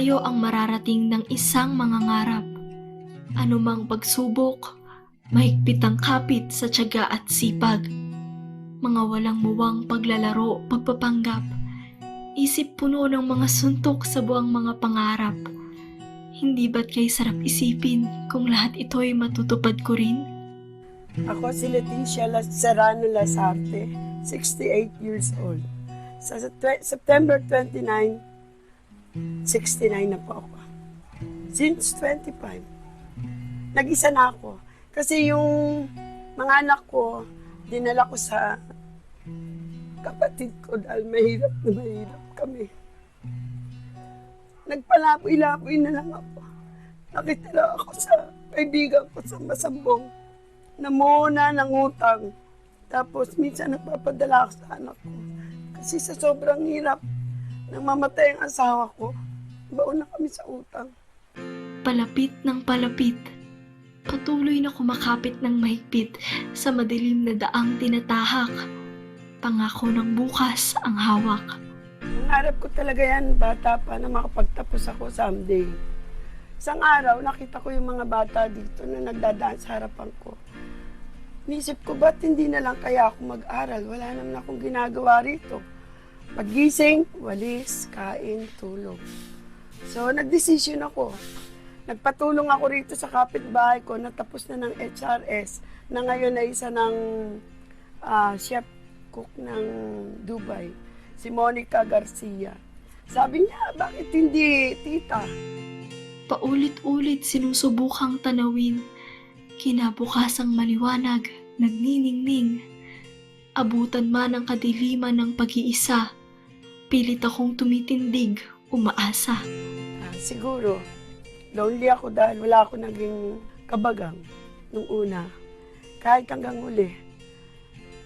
Malayo ang mararating ng isang mangangarap. Anumang pagsubok, mahigpit ang kapit sa tiyaga at sipag. Mga walang muwang paglalaro, pagpapanggap. Isip puno ng mga suntok sa buwang mga pangarap. Hindi ba't kay sarap isipin kung lahat ito'y matutupad ko rin? Ako si Leticia Serrano Lasarte, 68 years old. Sa September 29, 69 na po ako. Since 25, nag-isa na ako. Kasi yung mga anak ko, dinala ko sa kapatid ko dahil mahirap na mahirap kami. Nagpalaboy-laboy na lang ako. Nakitira ako sa kaibigan ko sa Masambong na muna ng utang. Tapos minsan nagpapadala ako sa anak ko. Kasi sa sobrang hirap, nang mamatay ang asawa ko, baon na kami sa utang. Palapit ng palapit. Patuloy na kumakapit ng mahigpit sa madilim na daang tinatahak. Pangako ng bukas ang hawak. Nangarap ko talaga yan, bata pa, na makapagtapos ako someday. Isang araw, nakita ko yung mga bata dito na nagdadaan sa harapan ko. Nisip ko, ba't hindi na lang kaya ako mag-aral? Wala naman akong ginagawa rito. Paggising, walis, kain, tulog. So, nagdesisyon ako. Nagpatulong ako rito sa kapitbahay ko na tapos na ng HRS na ngayon ay isa ng chef cook ng Dubai, si Monica Garcia. Sabi niya, bakit hindi, tita? Paulit-ulit sinusubukang tanawin. Kinabukasang maliwanag, nagniningning. Abutan man ang kadiliman ng pag-iisa. Pilit akong tumitindig, umaasa. Siguro, lonely ako dahil wala ako naging kabagang nung una. Kahit hanggang huli.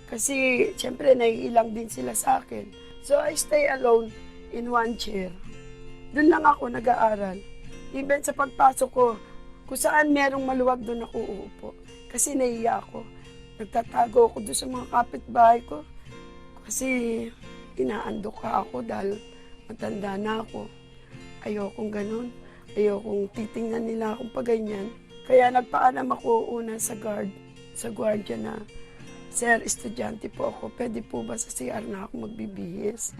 Kasi, siyempre, naiilang din sila sa akin. So, I stay alone in one chair. Doon lang ako nag-aaral. Even sa pagpasok ko, kung saan merong maluwag doon ako uupo. Kasi naiiya ako. Nagtatago ako doon sa mga kapitbahay ko. Kasi inaandok ka ako dahil matanda na ako. Ayokong ganun. Ayokong titingnan nila akong paganyan. Kaya nagpaalam ako una sa guardia na, Sir, estudyante po ako. Pwede po ba sa CR na ako magbibihis?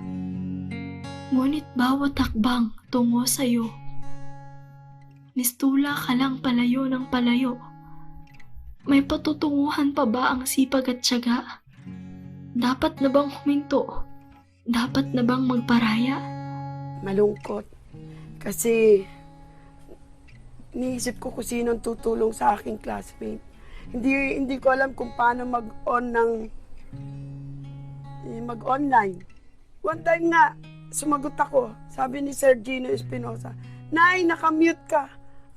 Ngunit bawat hakbang tungo sa'yo. Nistula ka lang palayo ng palayo. May patutunguhan pa ba ang sipag at tiyaga? Dapat na bang huminto? Dapat na bang magparaya? Malungkot. Kasi niisip ko kung sinong tutulong sa aking classmate. Hindi ko alam kung paano mag-online. One time nga, sumagot ako. Sabi ni Sir Gino Espinosa, Nay, nakamute ka.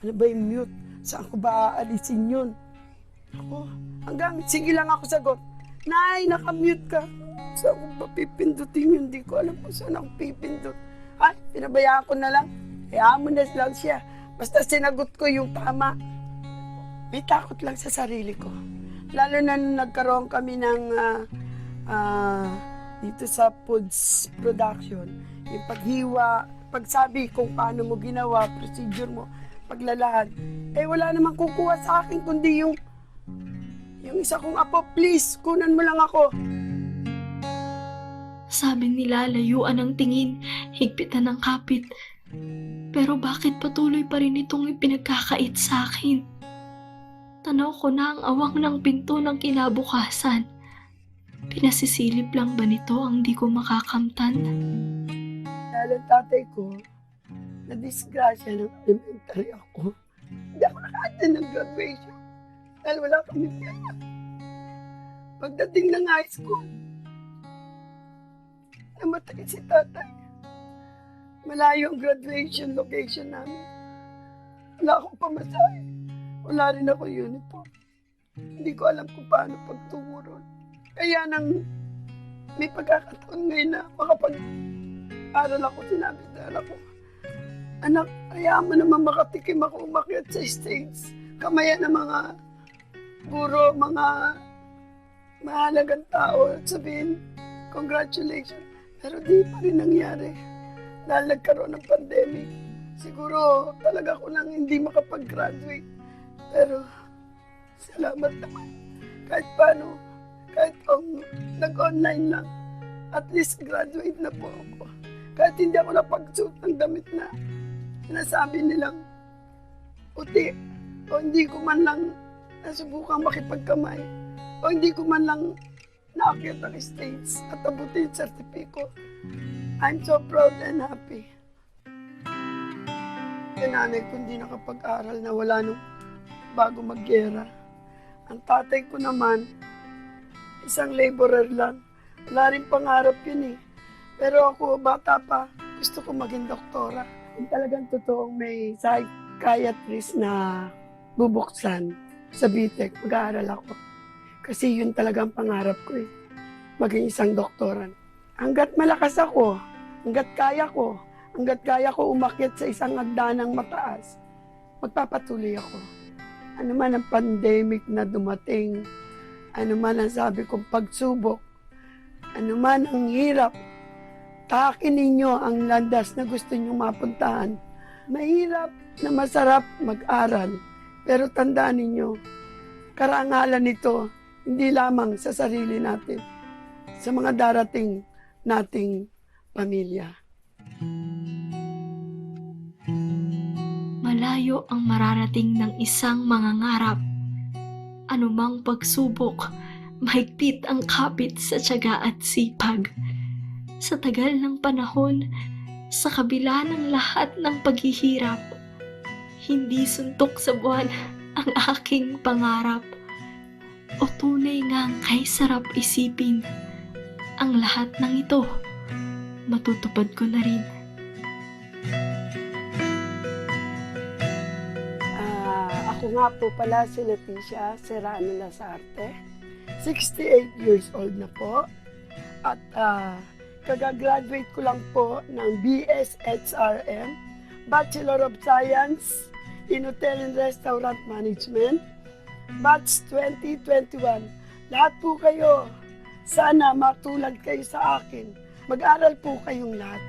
Ano ba yung mute? Saan ko ba aalisin yun? Ako, sige lang ako sagot. Nay, nakamute ka. Saan ko ba pipindutin yun? Hindi ko alam kung saan ako pipindut. Ay, pinabayaan ko na lang. Hayaan mo na lang siya. Basta sinagot ko yung tama. May takot lang sa sarili ko. Lalo na nung nagkaroon kami ng dito sa foods production. Yung paghiwa, pagsabi kung paano mo ginawa, procedure mo, paglalahad. Eh wala namang kukuha sa akin kundi yung isa kong apo, please, kunan mo lang ako. Sabi nila layuan ang tingin, higpitan ng kapit. Pero bakit patuloy pa rin itong ipinagkakait sa akin? Tanaw ko na ang awang ng pinto ng kinabukasan. Pinasisilip lang ba nito ang di ko makakamtan? Dahil ang tatay ko, na-disgrasya ng elementary ako. Hindi ako naka-attend ng graduation. Dahil wala kami pera. Pagdating ng high school, namatay si tatay. Malayo ang graduation location namin. Wala akong pamasahe. Wala rin ako uniform. Hindi ko alam kung paano pagtungo ron. Kaya nang may pagkakataon ngayon na makapag-aral ako, sinabi sa anak ko, anak, hayaan mo naman makatikim ako umakyat sa stage. Kamaya ng mga guro, mga mahalagang tao at sabihin, congratulations. Pero di pa rin nangyari dahil nagkaroon ng pandemic. siguro talaga ako nang hindi makapag-graduate. Pero salamat naman. Kahit paano, kahit nag-online lang, at least graduate na po ako. Kahit hindi ako napagsuot ng damit na sinasabi nilang puti, o hindi ko man lang nasubukang makipagkamay, o hindi ko man lang naakyat ang stage at abutin yung sertipiko. I'm so proud and happy. Yung nanay ko hindi nakapag-aral na wala nung bago mag-gera. Ang tatay ko naman, isang laborer lang. Wala rin pangarap yun eh. Pero ako, bata pa, gusto ko maging doktora. Yung talagang totoong may psychiatrist na bubuksan sa BTEC, mag-aaral ako. Kasi yun talagang pangarap ko eh, maging isang doktoran. Hanggat malakas ako, hanggat kaya ko umakyat sa isang hagdanang mataas, magpapatuloy ako. Ano man ang pandemic na dumating, ano man ang sabi kong pagsubok, ano man ang hirap, tahakin ninyo ang landas na gusto nyong mapuntahan. Mahirap na masarap mag-aral, pero tandaan ninyo, karangalan nito hindi lamang sa sarili natin, sa mga darating nating pamilya. Malayo ang mararating ng isang mangangarap. Anumang pagsubok, mahigpit ang kapit sa tiyaga at sipag. Sa tagal ng panahon, sa kabila ng lahat ng paghihirap, hindi suntok sa buwan ang aking pangarap. O tunay ngang kay sarap isipin, ang lahat ng ito, matutupad ko na rin. Ako nga po pala si Leticia Serrano Lasarte, 68 years old na po. At kagagraduate ko lang po ng BS-HRM, Bachelor of Science in Hotel and Restaurant Management, batch 2021. Lahat po kayo, sana matulad kayo sa akin. Mag-aral po kayong lahat.